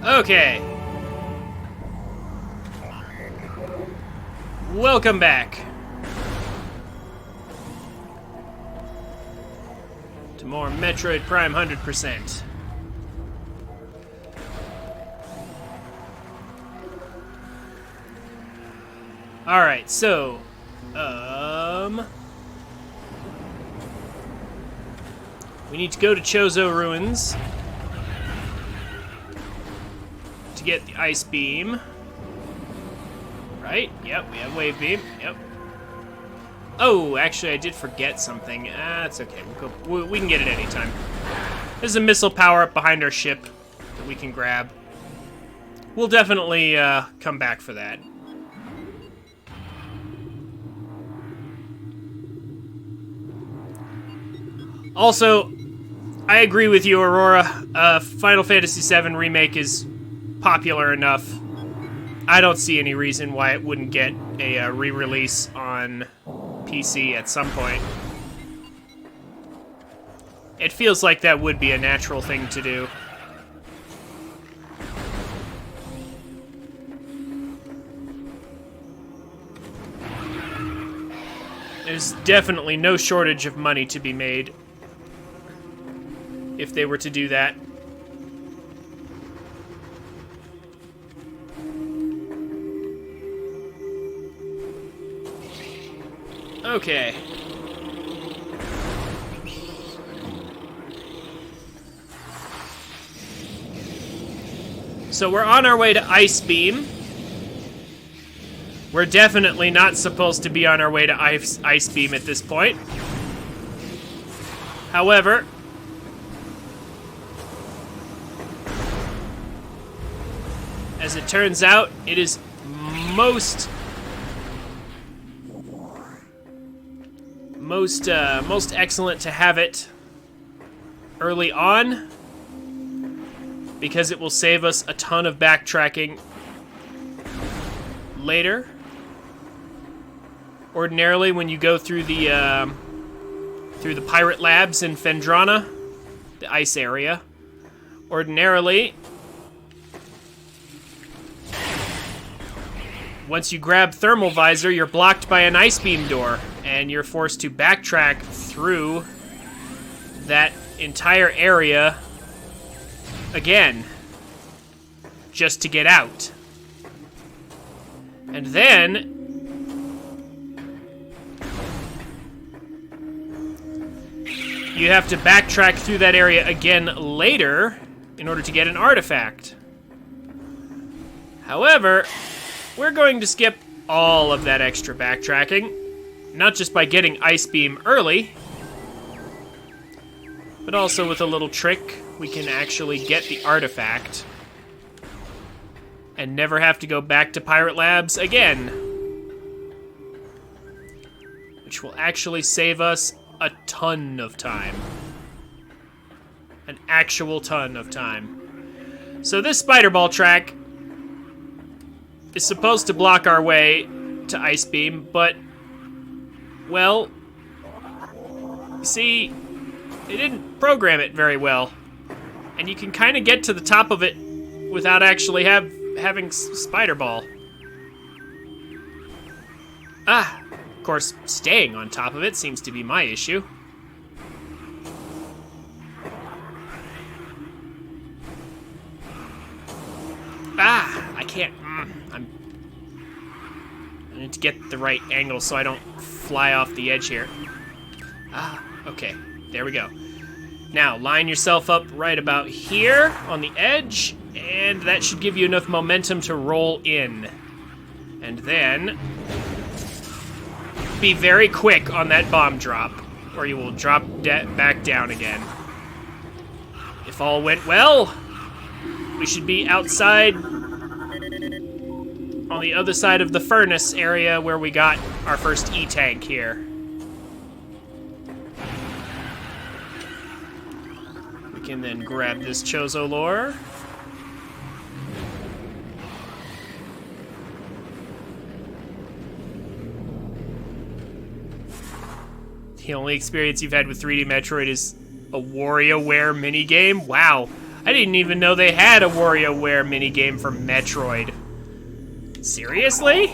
Okay. Welcome back to more Metroid Prime 100%. Alright, so, we need to go to Chozo Ruins to get the Ice Beam. Right? Yep, we have Wave Beam. Yep. Oh, actually, I did forget something. It's okay. We can get it anytime. There's a missile power-up behind our ship that we can grab. We'll definitely come back for that. Also, I agree with you, Aurora. Final Fantasy VII Remake is popular enough. I don't see any reason why it wouldn't get a re-release on PC at some point. It feels like that would be a natural thing to do. There's definitely no shortage of money to be made if they were to do that. Okay. So we're on our way to Ice Beam. We're definitely not supposed to be on our way to Ice Beam at this point. However, as it turns out, it is most excellent to have it early on, because it will save us a ton of backtracking later. Ordinarily, when you go through the pirate labs in Phendrana, the ice area, ordinarily, once you grab Thermal Visor, you're blocked by an Ice Beam door, and you're forced to backtrack through that entire area again, just to get out. And then you have to backtrack through that area again later in order to get an artifact. However, we're going to skip all of that extra backtracking, not just by getting Ice Beam early, but also with a little trick, we can actually get the artifact and never have to go back to Pirate Labs again, which will actually save us a ton of time. An actual ton of time. So this Spider Ball track is supposed to block our way to Ice Beam, but, well, you see, they didn't program it very well. And you can kind of get to the top of it without actually having Spider Ball. Of course, staying on top of it seems to be my issue. I can't. I need to get the right angle so I don't fly off the edge here. Okay. There we go. Now, line yourself up right about here on the edge, and that should give you enough momentum to roll in. And then be very quick on that bomb drop, or you will drop back down again. If all went well, we should be outside on the other side of the furnace area where we got our first E-tank here. We can then grab this Chozo lore. The only experience you've had with 3D Metroid is a WarioWare minigame? Wow. I didn't even know they had a WarioWare minigame for Metroid. Seriously?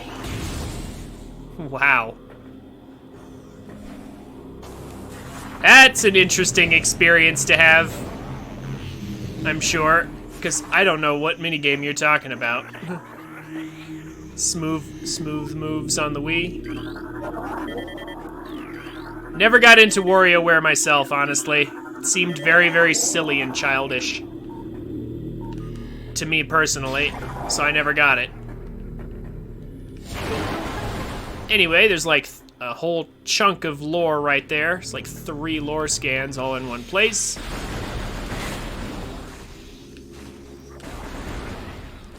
Wow. That's an interesting experience to have, I'm sure, because I don't know what minigame you're talking about. Smooth moves on the Wii. Never got into WarioWare myself, honestly. It seemed very, very silly and childish to me personally, so I never got it. Anyway, there's like a whole chunk of lore right there. It's like 3 lore scans all in one place.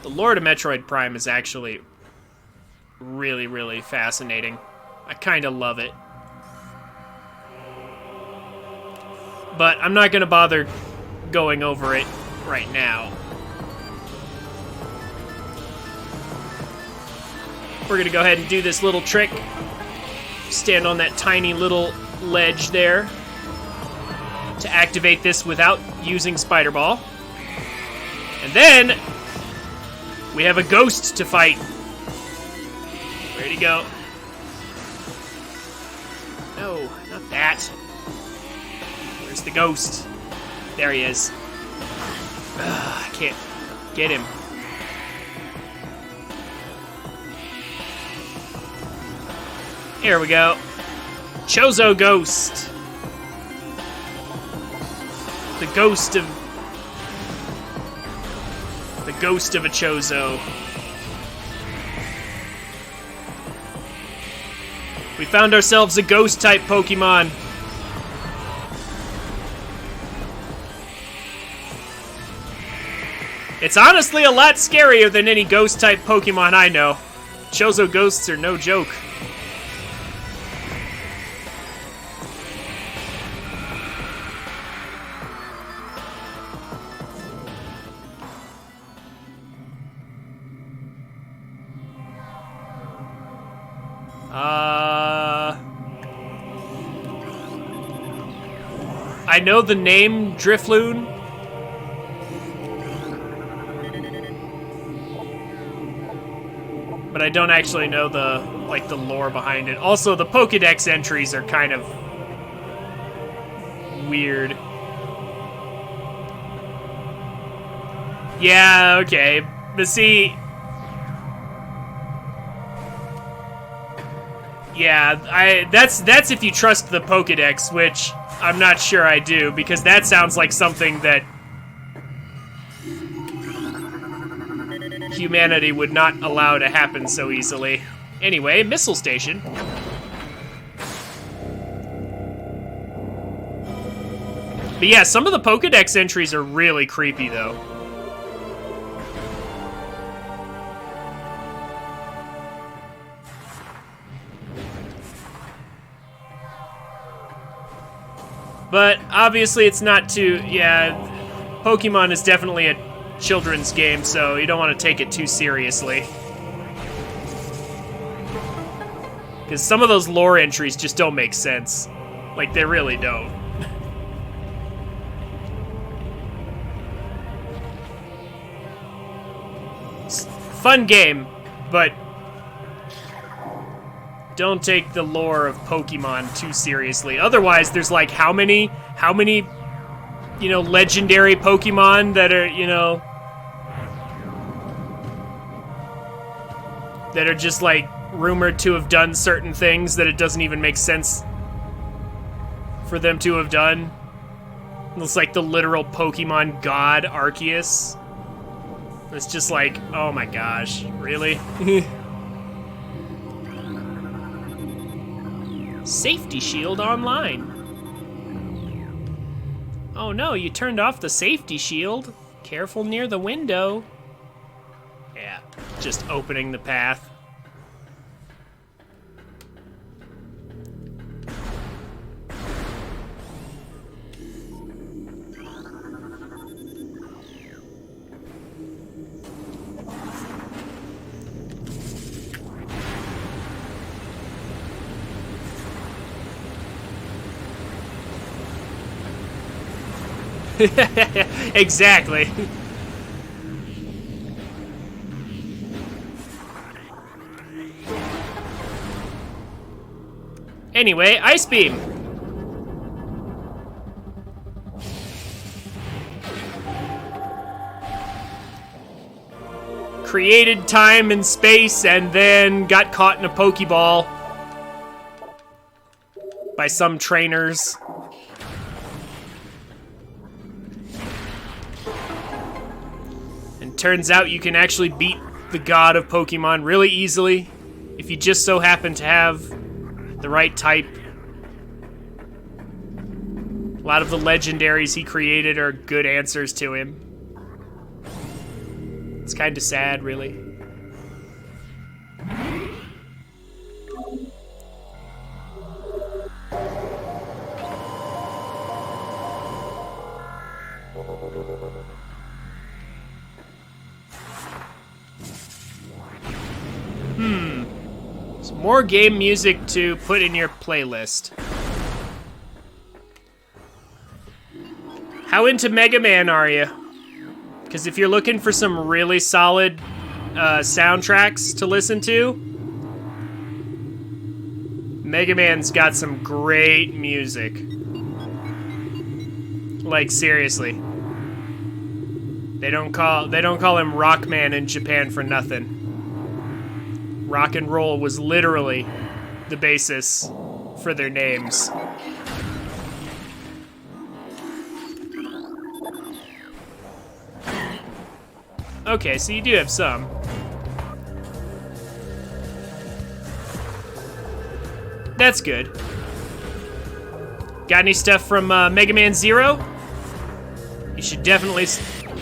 The lore to Metroid Prime is actually really, really fascinating. I kind of love it. But I'm not gonna bother going over it right now. We're gonna go ahead and do this little trick. Stand on that tiny little ledge there to activate this without using Spider Ball. And then we have a ghost to fight. Where'd he go? No, not that. Where's the ghost? There he is. Ugh, I can't get him. Here we go. Chozo Ghost. The ghost of a Chozo. We found ourselves a ghost-type Pokemon. It's honestly a lot scarier than any ghost-type Pokemon I know. Chozo ghosts are no joke. I know the name Drifloon. But I don't actually know the lore behind it. Also, the Pokédex entries are kind of weird. Yeah, okay. But see, yeah, that's if you trust the Pokédex, which I'm not sure I do, because that sounds like something that humanity would not allow to happen so easily. Anyway, Missile Station. But yeah, some of the Pokédex entries are really creepy, though. But obviously it's not too, yeah, Pokemon is definitely a children's game, so you don't want to take it too seriously. Because some of those lore entries just don't make sense. Like, they really don't. Fun game, but don't take the lore of Pokemon too seriously. Otherwise, there's like how many, you know, legendary Pokemon that are, you know, that are just like rumored to have done certain things that it doesn't even make sense for them to have done. It's like the literal Pokemon god Arceus. It's just like, oh my gosh, really? Safety shield online. Oh no, you turned off the safety shield. Careful near the window. Yeah, just opening the path. Exactly. Anyway, Ice Beam. Created time and space and then got caught in a Pokeball by some trainers. And turns out you can actually beat the god of Pokemon really easily if you just so happen to have the right type. A lot of the legendaries he created are good answers to him. It's kind of sad, really. Some more game music to put in your playlist. How into Mega Man are you? Because if you're looking for some really solid soundtracks to listen to, Mega Man's got some great music. Like, seriously. They don't call him Rockman in Japan for nothing. Rock and roll was literally the basis for their names. Okay, so you do have some. That's good. Got any stuff from Mega Man Zero? You should definitely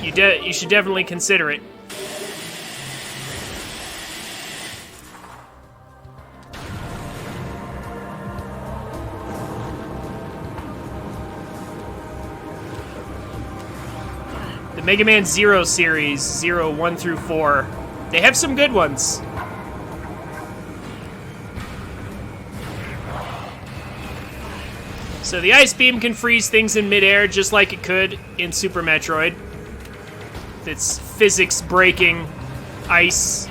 you should definitely consider it. The Mega Man Zero series, 0, 1 through 4, they have some good ones. So the Ice Beam can freeze things in midair just like it could in Super Metroid. It's physics-breaking ice.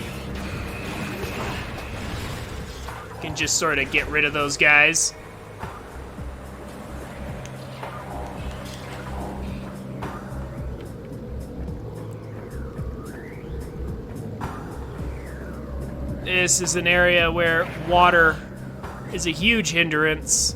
You can just sort of get rid of those guys. This is an area where water is a huge hindrance.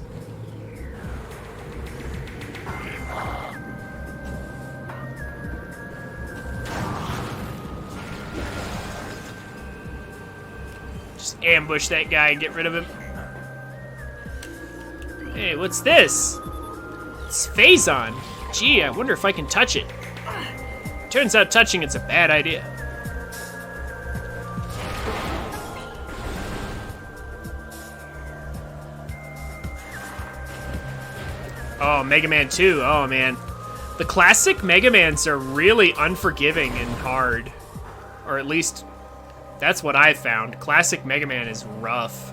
Just ambush that guy and get rid of him. Hey, what's this? It's Phazon. Gee, I wonder if I can touch it. Turns out touching it's a bad idea. Oh, Mega Man 2. Oh, man. The classic Mega Mans are really unforgiving and hard. Or at least, that's what I've found. Classic Mega Man is rough.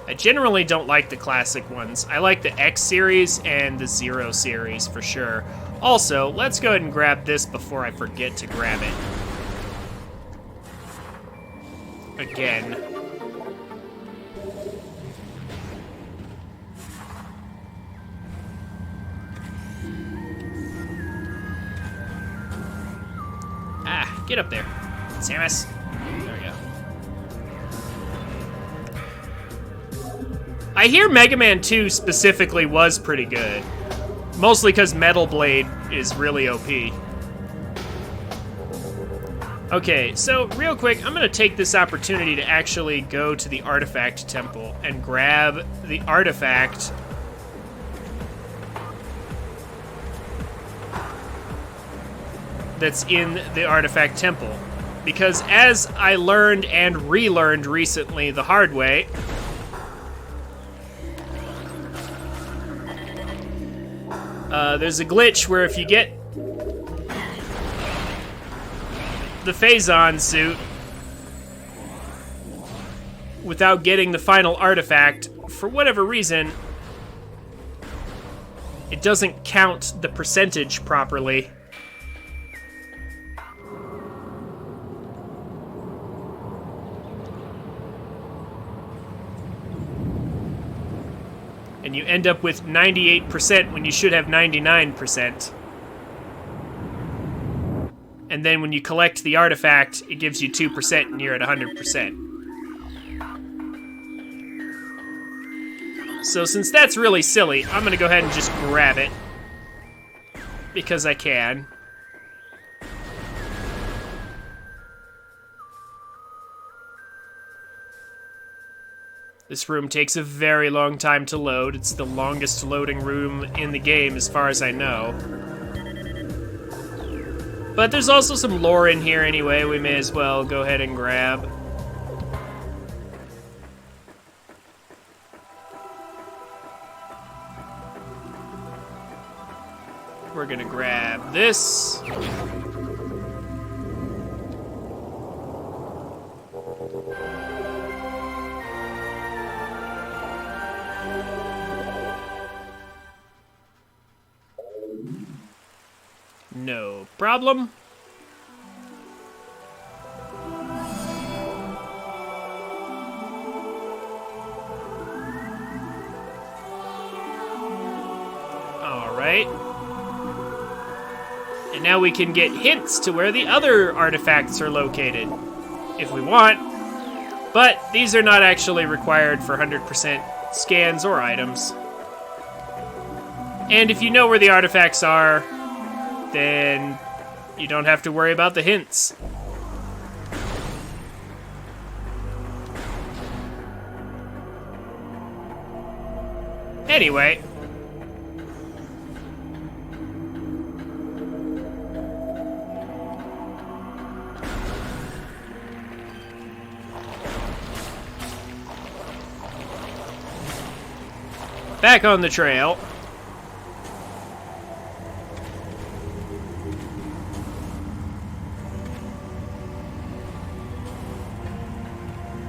I generally don't like the classic ones. I like the X series and the Zero series for sure. Also, let's go ahead and grab this before I forget to grab it. Again. Ah, get up there, Samus. There we go. I hear Mega Man 2 specifically was pretty good. Mostly because Metal Blade is really OP. Okay, so real quick, I'm going to take this opportunity to actually go to the Artifact Temple and grab the artifact that's in the Artifact Temple. Because as I learned and relearned recently the hard way, there's a glitch where if you get the Phazon suit without getting the final artifact, for whatever reason, it doesn't count the percentage properly. And you end up with 98% when you should have 99%. And then when you collect the artifact, it gives you 2% and you're at 100%. So since that's really silly, I'm gonna go ahead and just grab it. Because I can. This room takes a very long time to load. It's the longest loading room in the game as far as I know. But there's also some lore in here anyway, we may as well go ahead and grab. We're gonna grab this. No problem. All right. And now we can get hints to where the other artifacts are located, if we want. But these are not actually required for 100% scans or items. And if you know where the artifacts are, then you don't have to worry about the hints. Anyway. Back on the trail.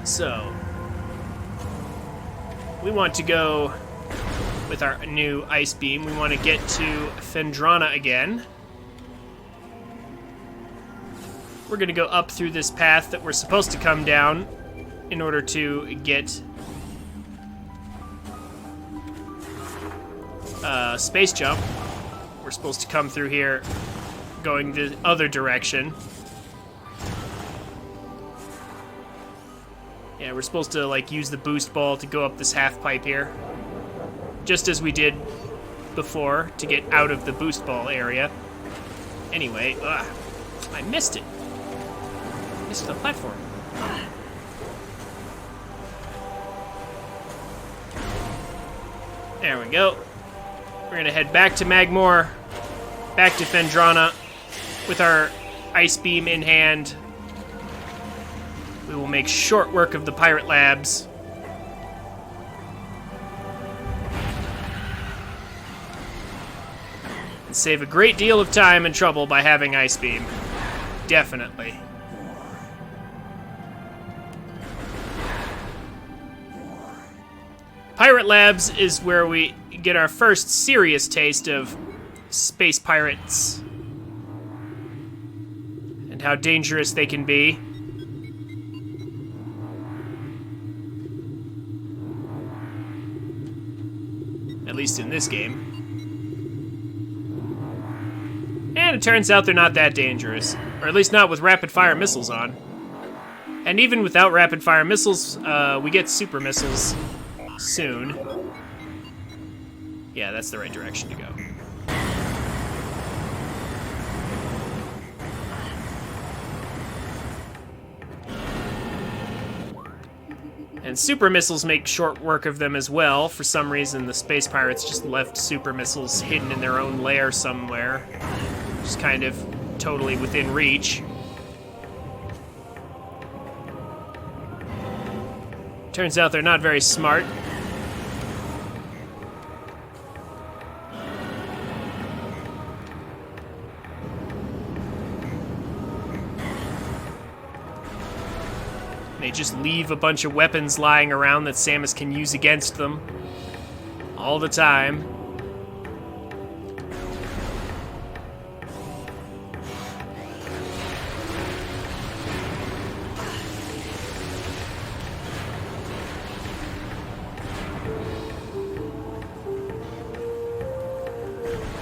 So, we want to go with our new ice beam. We want to get to Phendrana again. We're going to go up through this path that we're supposed to come down in order to get space jump. We're supposed to come through here going the other direction. Yeah, we're supposed to, like, use the boost ball to go up this half pipe here. Just as we did before to get out of the boost ball area. Anyway, I missed it. I missed the platform. There we go. We're gonna head back to Magmore, back to Phendrana, with our ice beam in hand. We will make short work of the pirate labs. And save a great deal of time and trouble by having ice beam. Definitely. Pirate labs is where we get our first serious taste of space pirates and how dangerous they can be. At least in this game. And it turns out they're not that dangerous. Or at least not with rapid-fire missiles on. And even without rapid-fire missiles, we get super missiles soon. Yeah, that's the right direction to go. And super missiles make short work of them as well. For some reason, the space pirates just left super missiles hidden in their own lair somewhere. Just kind of totally within reach. Turns out they're not very smart. They just leave a bunch of weapons lying around that Samus can use against them all the time.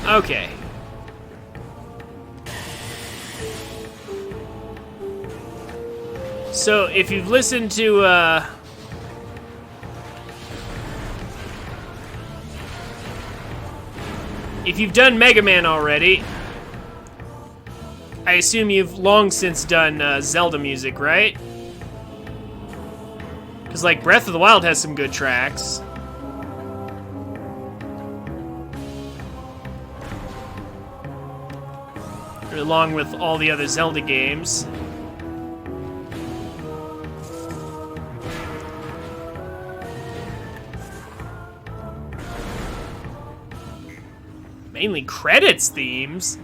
Okay. So, if you've listened to, if you've done Mega Man already, I assume you've long since done Zelda music, right? Because, like, Breath of the Wild has some good tracks. Along with all the other Zelda games. Mainly credits themes?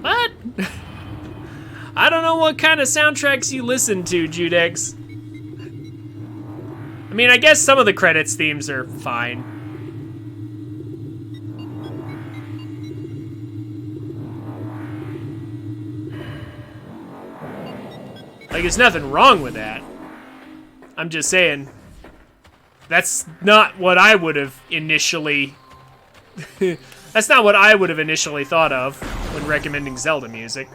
What? I don't know what kind of soundtracks you listen to, Judex. I mean, I guess some of the credits themes are fine. Like, there's nothing wrong with that. I'm just saying, that's not what I would have initially... That's not what I would have initially thought of when recommending Zelda music.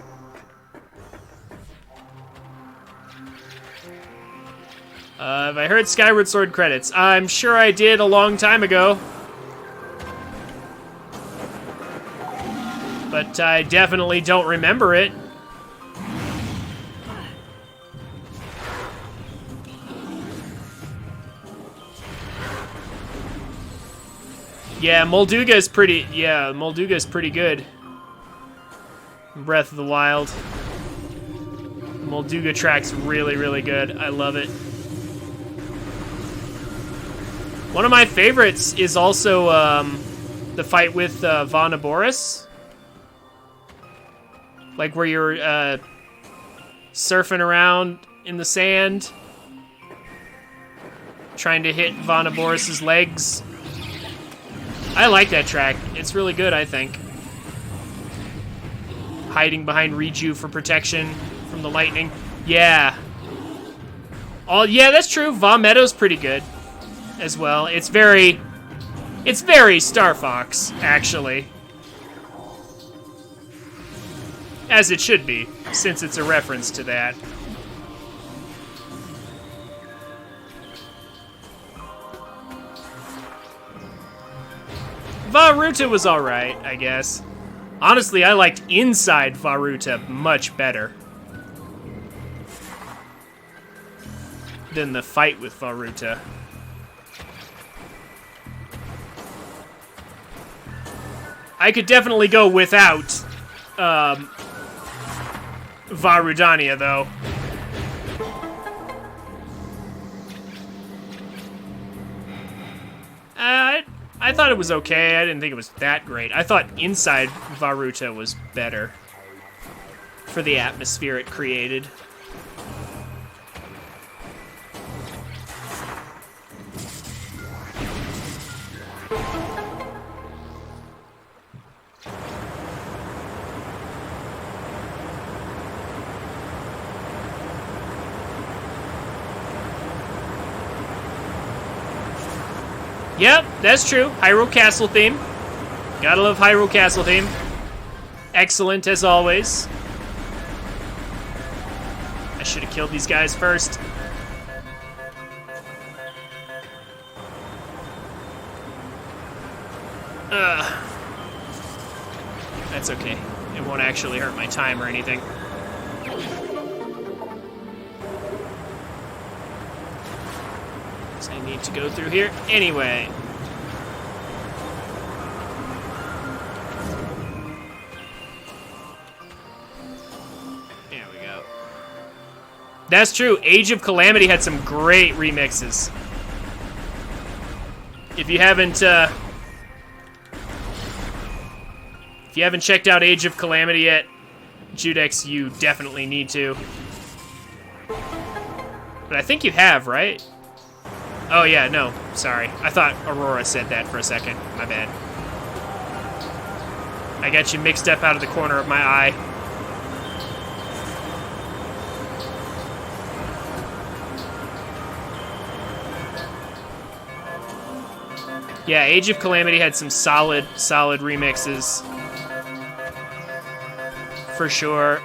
Have I heard Skyward Sword credits? I'm sure I did a long time ago. But I definitely don't remember it. Yeah, Molduga's pretty good. Breath of the Wild. Molduga track's really, really good. I love it. One of my favorites is also the fight with Vonaboris. Like where you're surfing around in the sand, trying to hit Vonaboris' legs. I like that track. It's really good, I think. Hiding behind Riju for protection from the lightning. Yeah. Yeah, that's true. Va Meadow's pretty good as well. It's very Star Fox, actually. As it should be, since it's a reference to that. Varuta was alright, I guess. Honestly, I liked Inside Varuta much better than the fight with Varuta. I could definitely go without Varudania, though. I thought it was okay. I didn't think it was that great. I thought Inside Varuta was better for the atmosphere it created. Yep, that's true. Hyrule Castle theme. Gotta love Hyrule Castle theme. Excellent as always. I should have killed these guys first. That's okay. It won't actually hurt my time or anything. So I need to go through here anyway. There we go. That's true. Age of Calamity had some great remixes. If you haven't checked out Age of Calamity yet, Judex, you definitely need to. But I think you have, right? Oh, yeah, no. Sorry. I thought Aurora said that for a second. My bad. I got you mixed up out of the corner of my eye. Yeah, Age of Calamity had some solid remixes. for sure.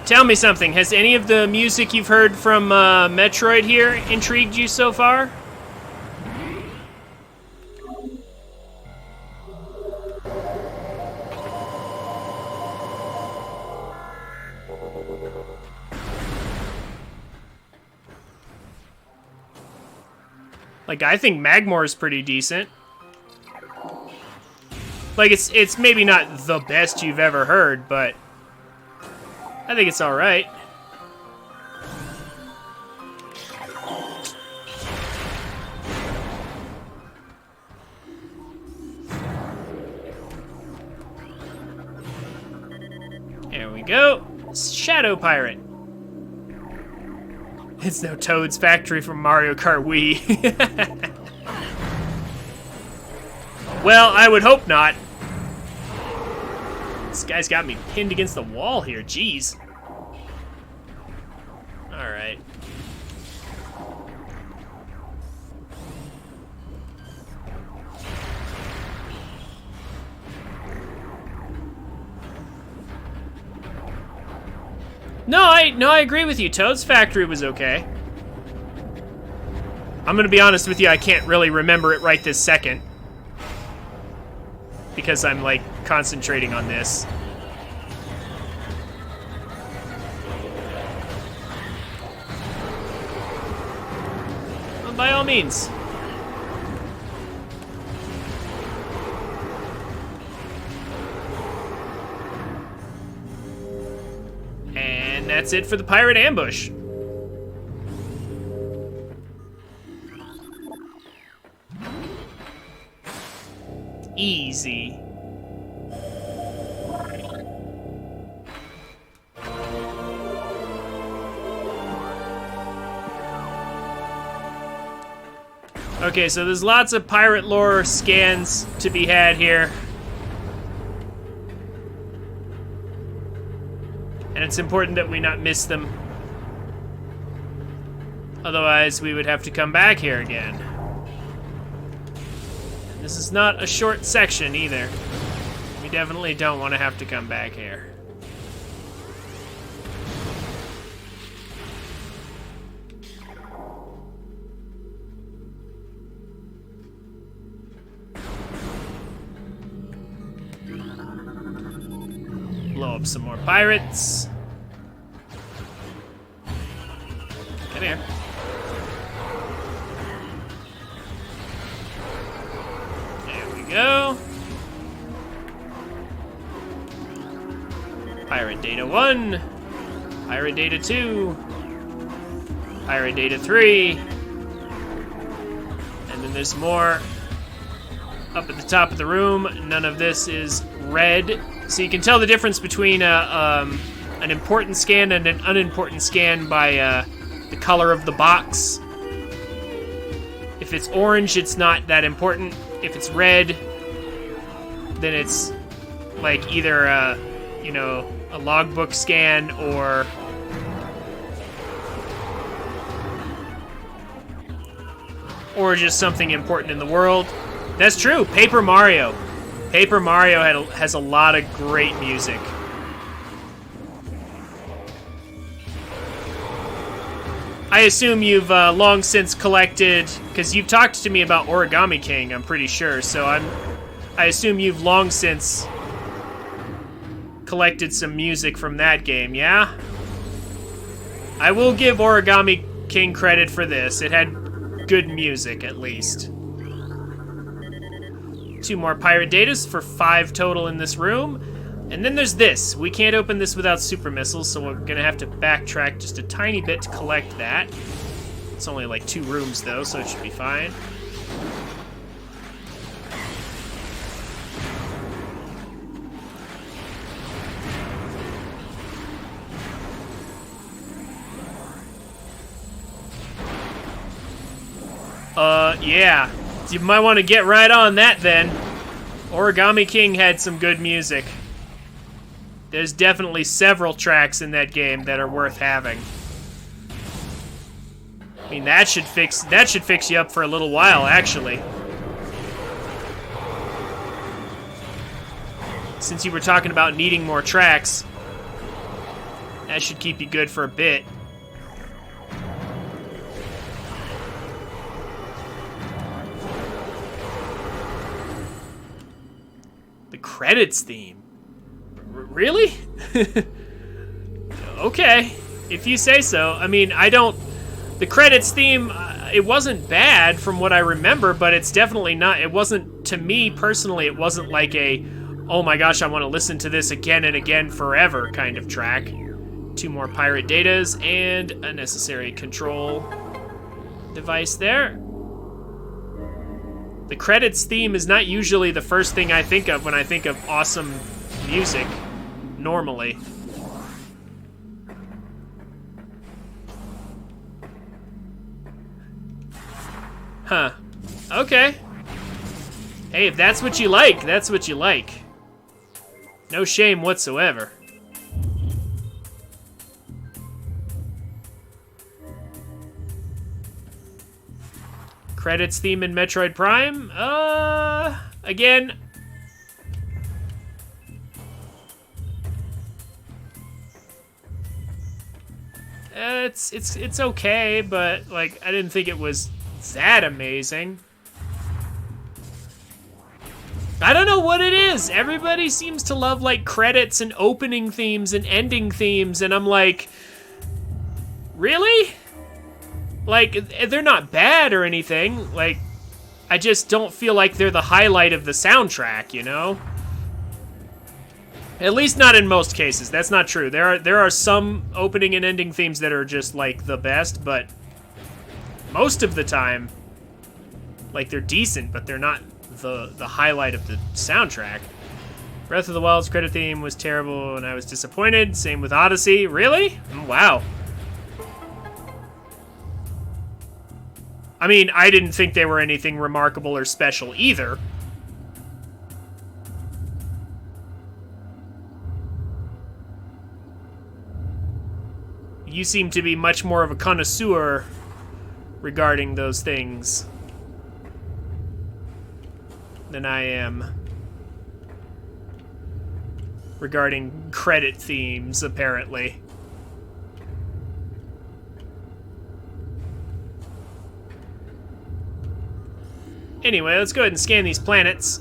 Tell me something. Has any of the music you've heard from Metroid here intrigued you so far? Like, I think Magmore's pretty decent. Like, it's maybe not the best you've ever heard, but I think it's alright. There we go. Shadow Pirate. It's no Toad's Factory from Mario Kart Wii. Well, I would hope not. This guy's got me pinned against the wall here, jeez. Alright. No, I agree with you. Toad's Factory was okay. I'm gonna be honest with you, I can't really remember it right this second. Because I'm, like, concentrating on this. Well, by all means. And that's it for the pirate ambush. Easy. Okay, so there's lots of pirate lore scans to be had here. And it's important that we not miss them. Otherwise, we would have to come back here again. This is not a short section either. We definitely don't want to have to come back here. Blow up some more pirates. Come here. Go. Pirate Data 1, Pirate Data 2, Pirate Data 3, and then there's more up at the top of the room. None of this is red, so you can tell the difference between an important scan and an unimportant scan by the color of the box. If it's orange, it's not that important. If it's red, then it's like either a logbook scan or just something important in the world. That's true. Paper Mario. Paper Mario has a lot of great music. I assume you've long since collected, because you've talked to me about Origami King, I'm pretty sure, so I assume you've long since collected some music from that game, yeah? I will give Origami King credit for this. It had good music, at least. 2 more pirate datas for 5 total in this room. And then there's this. We can't open this without super missiles, so we're gonna have to backtrack just a tiny bit to collect that. It's only like 2 rooms though, so it should be fine. Yeah. You might want to get right on that then. Origami King had some good music. There's definitely several tracks in that game that are worth having. I mean, that should fix you up for a little while, actually. since you were talking about needing more tracks, that should keep you good for a bit. The credits theme. Really? Okay, if you say so. I mean, the credits theme, it wasn't bad from what I remember, but it's definitely not, it wasn't, to me personally, it wasn't like a, oh my gosh, I want to listen to this again and again forever kind of track. 2 more pirate datas and a necessary control device there. The credits theme is not usually the first thing I think of when I think of awesome music, normally. Huh. Okay. Hey, if that's what you like, that's what you like. No shame whatsoever. Credits theme in Metroid Prime? Again. It's okay, but like I didn't think it was that amazing. I don't know what it is. Everybody seems to love like credits and opening themes and ending themes, and I'm like, really? Like, they're not bad or anything. Like, I just don't feel like they're the highlight of the soundtrack, you know? At least not in most cases. That's not true. There are some opening and ending themes that are just like the best, but most of the time, like, they're decent, but they're not the highlight of the soundtrack. Breath of the Wild's credit theme was terrible and I was disappointed. Same with Odyssey. Really? Wow. I mean, I didn't think they were anything remarkable or special either. You seem to be much more of a connoisseur regarding those things than I am regarding credit themes, apparently. Anyway, let's go ahead and scan these planets.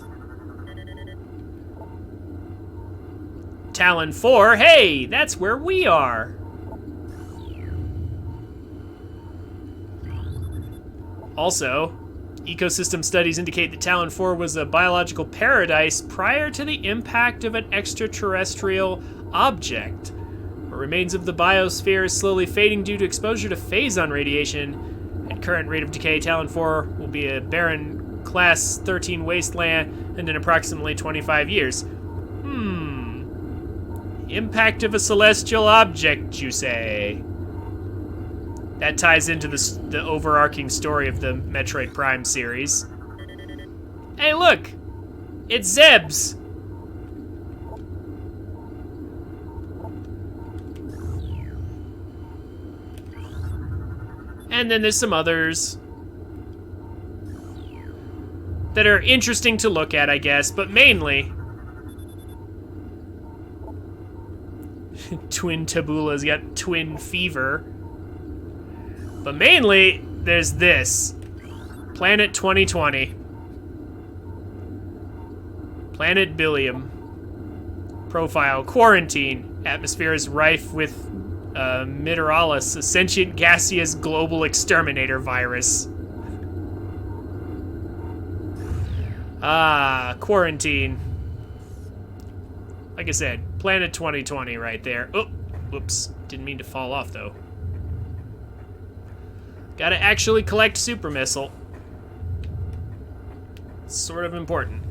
Talon 4, hey, that's where we are. Also, ecosystem studies indicate that Talon 4 was a biological paradise prior to the impact of an extraterrestrial object. The remains of the biosphere is slowly fading due to exposure to phazon radiation. At current rate of decay, Talon 4 will be a barren Class 13 wasteland in approximately 25 years. Impact of a celestial object, you say? That ties into the overarching story of the Metroid Prime series. Hey, look! It's Zeb's! And then there's some others that are interesting to look at, I guess, but mainly Twin Tabula's got twin fever. But mainly, there's this. Planet 2020. Planet Billium. Profile, quarantine. Atmosphere is rife with Mideralis, a sentient gaseous global exterminator virus. Ah, quarantine. Like I said, Planet 2020 right there. Oh, whoops. Didn't mean to fall off, though. Gotta actually collect Super Missile. It's sort of important.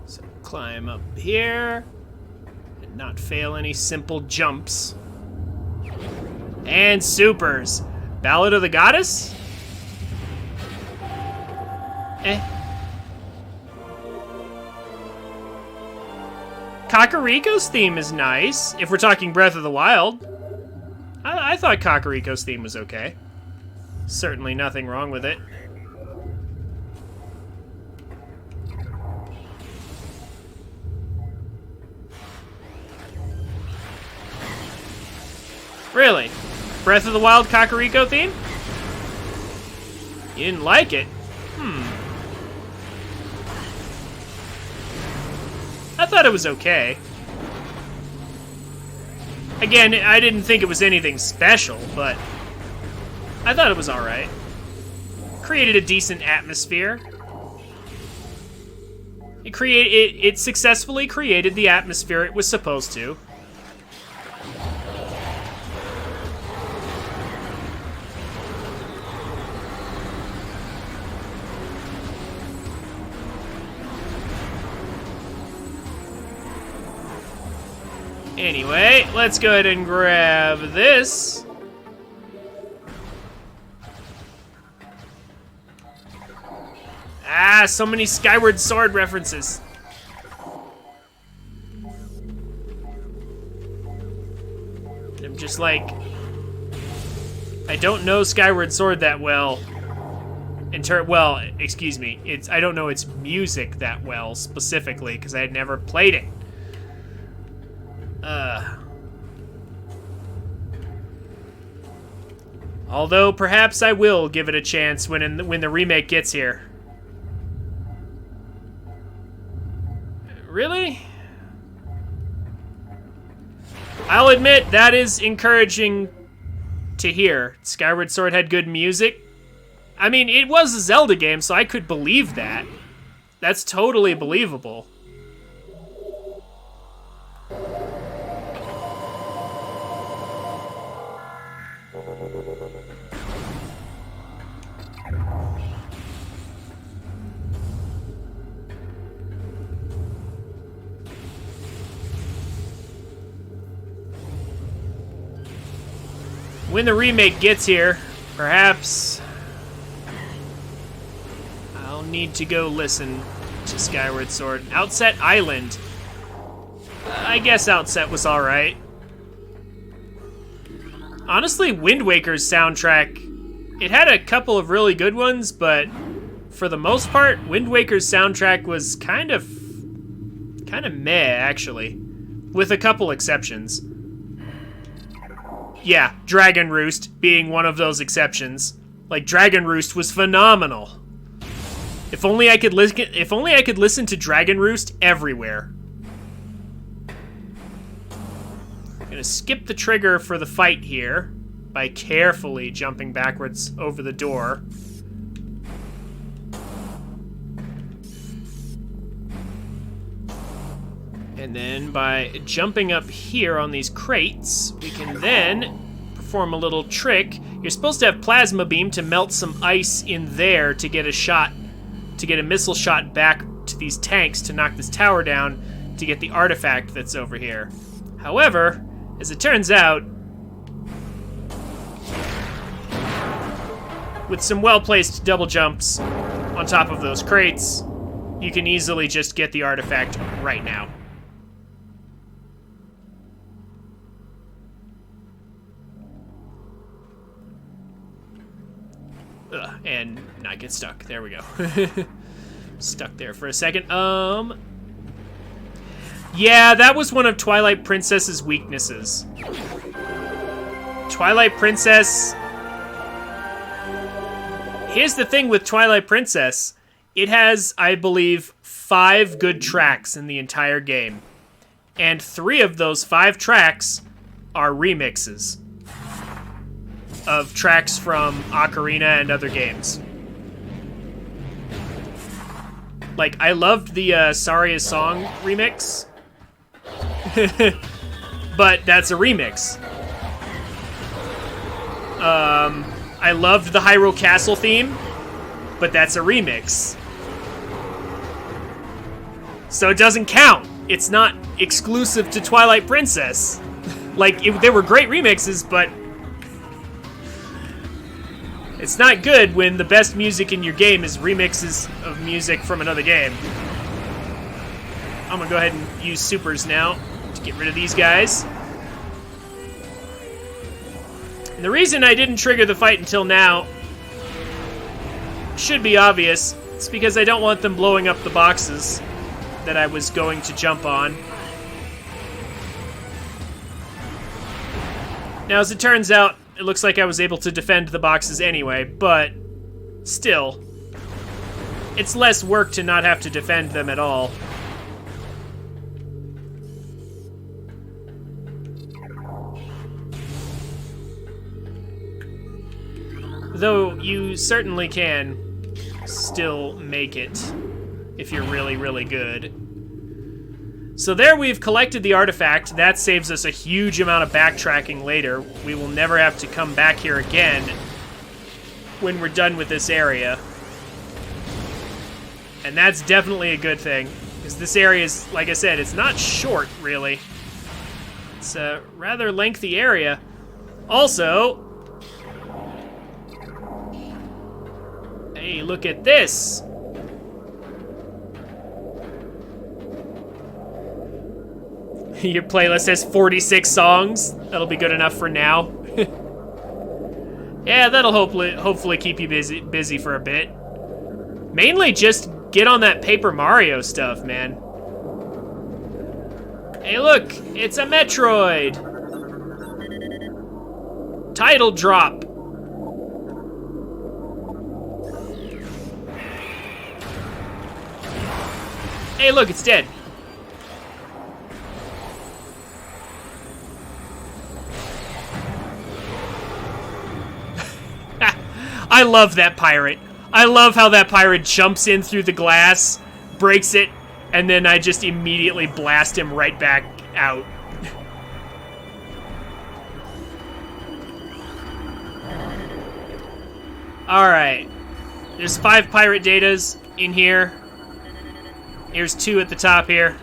So climb up here and not fail any simple jumps. And supers. Ballad of the Goddess? Kakariko's theme is nice, if we're talking Breath of the Wild. I thought Kakariko's theme was okay. Certainly nothing wrong with it. Really? Breath of the Wild Kakariko theme? You didn't like it? I thought it was okay. Again, I didn't think it was anything special, but I thought it was alright. Created a decent atmosphere. It successfully created the atmosphere it was supposed to. Anyway, let's go ahead and grab this. Ah, so many Skyward Sword references. I'm just like, I don't know Skyward Sword that well. Well, excuse me. I don't know its music that well specifically because I had never played it. Although perhaps I will give it a chance when the remake gets here. Really? I'll admit that is encouraging to hear. Skyward Sword had good music. I mean, it was a Zelda game, so I could believe that. That's totally believable. When the remake gets here, perhaps I'll need to go listen to Skyward Sword. Outset Island. I guess Outset was alright. Honestly, Wind Waker's soundtrack, it had a couple of really good ones, but for the most part, Wind Waker's soundtrack was kind of meh, actually, with a couple exceptions. Yeah, Dragon Roost being one of those exceptions. Like, Dragon Roost was phenomenal. If only I could listen to Dragon Roost everywhere. I'm gonna skip the trigger for the fight here by carefully jumping backwards over the door. And then by jumping up here on these crates, we can then perform a little trick. You're supposed to have Plasma Beam to melt some ice in there to get a missile shot back to these tanks to knock this tower down to get the artifact that's over here. However, as it turns out, with some well-placed double jumps on top of those crates, you can easily just get the artifact right now. And not get stuck. There we go. Stuck there for a second. Yeah, that was one of Twilight Princess's weaknesses. Twilight Princess... Here's the thing with Twilight Princess. It has, I believe, 5 good tracks in the entire game. And 3 of those 5 tracks are remixes of tracks from Ocarina and other games. Like, I loved the Saria Song remix, but that's a remix. I loved the Hyrule Castle theme, but that's a remix. So it doesn't count. It's not exclusive to Twilight Princess. Like, they were great remixes, but it's not good when the best music in your game is remixes of music from another game. I'm gonna go ahead and use supers now to get rid of these guys. And the reason I didn't trigger the fight until now should be obvious. It's because I don't want them blowing up the boxes that I was going to jump on. Now, as it turns out, it looks like I was able to defend the boxes anyway, but still, it's less work to not have to defend them at all. Though you certainly can still make it if you're really, really good. So there we've collected the artifact. That saves us a huge amount of backtracking later. We will never have to come back here again when we're done with this area. And that's definitely a good thing, because this area is, like I said, it's not short, really. It's a rather lengthy area. Also, hey, look at this. Your playlist has 46 songs. That'll be good enough for now. Yeah, that'll hopefully keep you busy for a bit. Mainly just get on that Paper Mario stuff, man. Hey, look, it's a Metroid. Title drop. Hey, look, it's dead. I love that pirate. I love how that pirate jumps in through the glass, breaks it, and then I just immediately blast him right back out. Alright. There's 5 pirate datas in here. Here's 2 at the top here.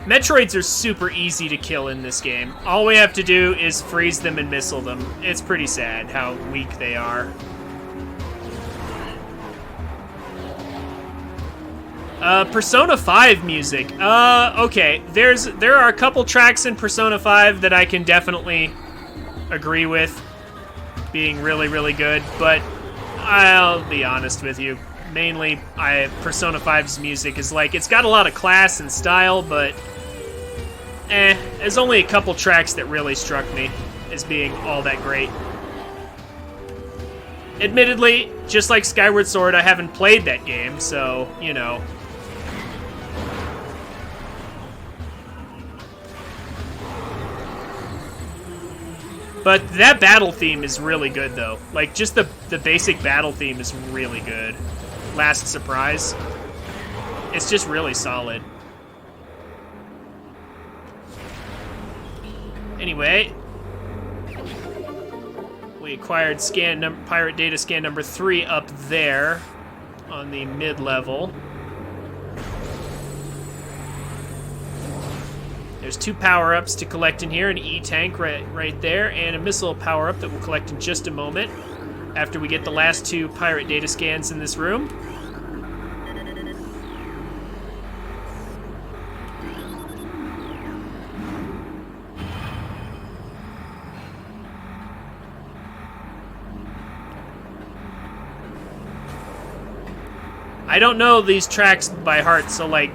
Metroids are super easy to kill in this game. All we have to do is freeze them and missile them. It's pretty sad how weak they are. Persona 5 music. Okay. There are a couple tracks in Persona 5 that I can definitely agree with being really, really good, but I'll be honest with you. Mainly, Persona 5's music is like, it's got a lot of class and style, but there's only a couple tracks that really struck me as being all that great. Admittedly, just like Skyward Sword, I haven't played that game, so, you know. But that battle theme is really good, though. Like, just the basic battle theme is really good. Last Surprise. It's just really solid. Anyway, we acquired pirate data scan number 3 up there on the mid-level. There's 2 power-ups to collect in here, an E-tank right there, and a missile power-up that we'll collect in just a moment after we get the last 2 pirate data scans in this room. I don't know these tracks by heart, so like,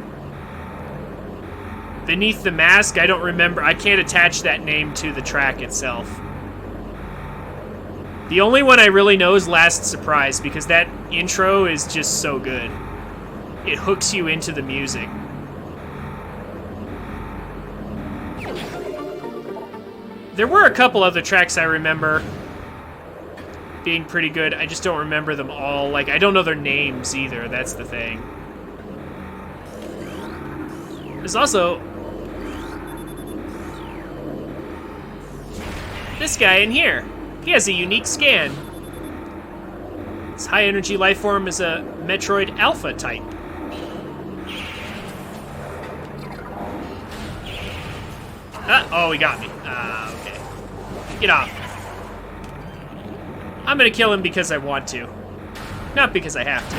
Beneath the Mask, I don't remember. I can't attach that name to the track itself. The only one I really know is Last Surprise, because that intro is just so good. It hooks you into the music. There were a couple other tracks I remember being pretty good. I just don't remember them all. Like, I don't know their names either. That's the thing. There's also this guy in here. He has a unique scan. His high energy life form is a Metroid Alpha type. Oh, he got me. Okay. Get off. I'm gonna kill him because I want to. Not because I have to.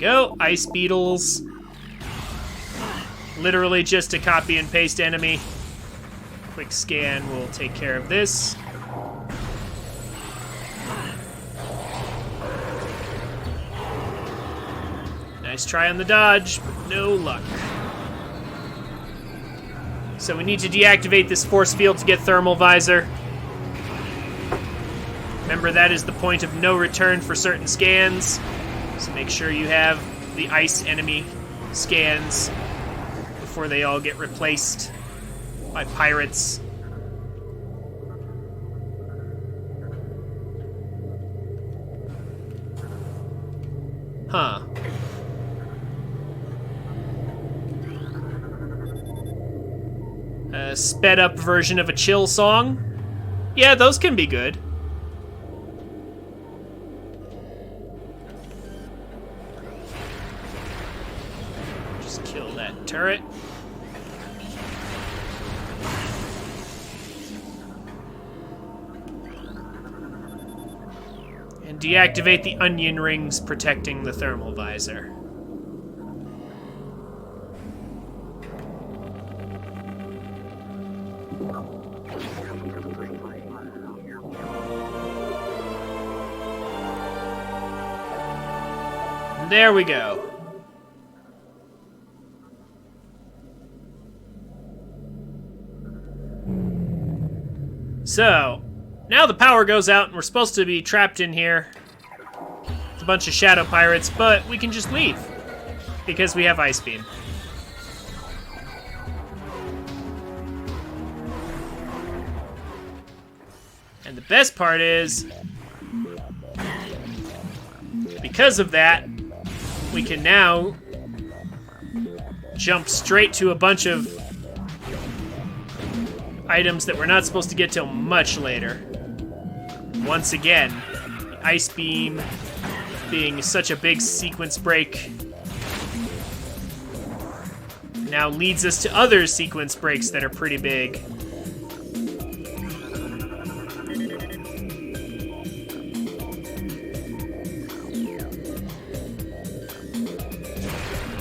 go. Ice beetles. Literally just a copy and paste enemy. Quick scan will take care of this. Nice try on the dodge, but no luck. So we need to deactivate this force field to get thermal visor. Remember, that is the point of no return for certain scans. So make sure you have the ice enemy scans before they all get replaced by pirates. Huh. A sped up version of a chill song? Yeah, those can be good. Just kill that turret. And deactivate the onion rings protecting the thermal visor. There we go. So, now the power goes out and we're supposed to be trapped in here with a bunch of shadow pirates, but we can just leave because we have Ice Beam. And the best part is, because of that, we can now jump straight to a bunch of items that we're not supposed to get till much later. Once again, Ice Beam being such a big sequence break now leads us to other sequence breaks that are pretty big.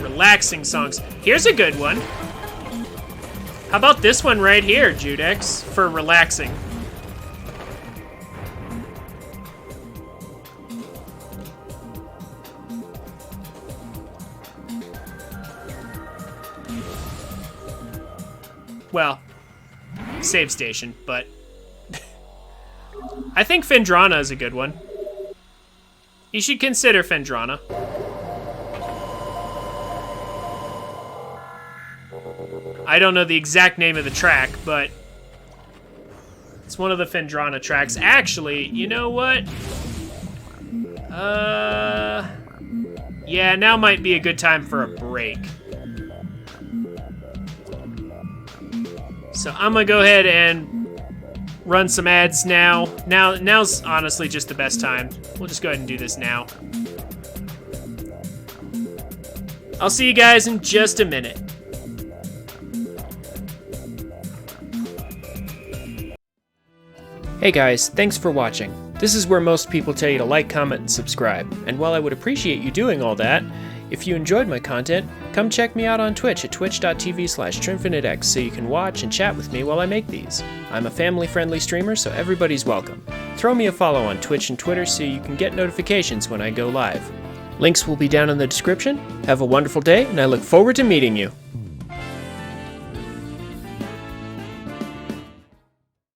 Relaxing songs. Here's a good one. How about this one right here, Judex, for relaxing? Well, save station, but I think Phendrana is a good one. You should consider Phendrana. I don't know the exact name of the track, but it's one of the Phendrana tracks. Actually, you know what? Yeah, now might be a good time for a break. So I'm gonna go ahead and run some ads now. Now's honestly just the best time. We'll just go ahead and do this now. I'll see you guys in just a minute. Hey guys, thanks for watching. This is where most people tell you to like, comment, and subscribe. And while I would appreciate you doing all that, if you enjoyed my content, come check me out on Twitch at twitch.tv/TrinfiniteX so you can watch and chat with me while I make these. I'm a family-friendly streamer, so everybody's welcome. Throw me a follow on Twitch and Twitter so you can get notifications when I go live. Links will be down in the description. Have a wonderful day, and I look forward to meeting you.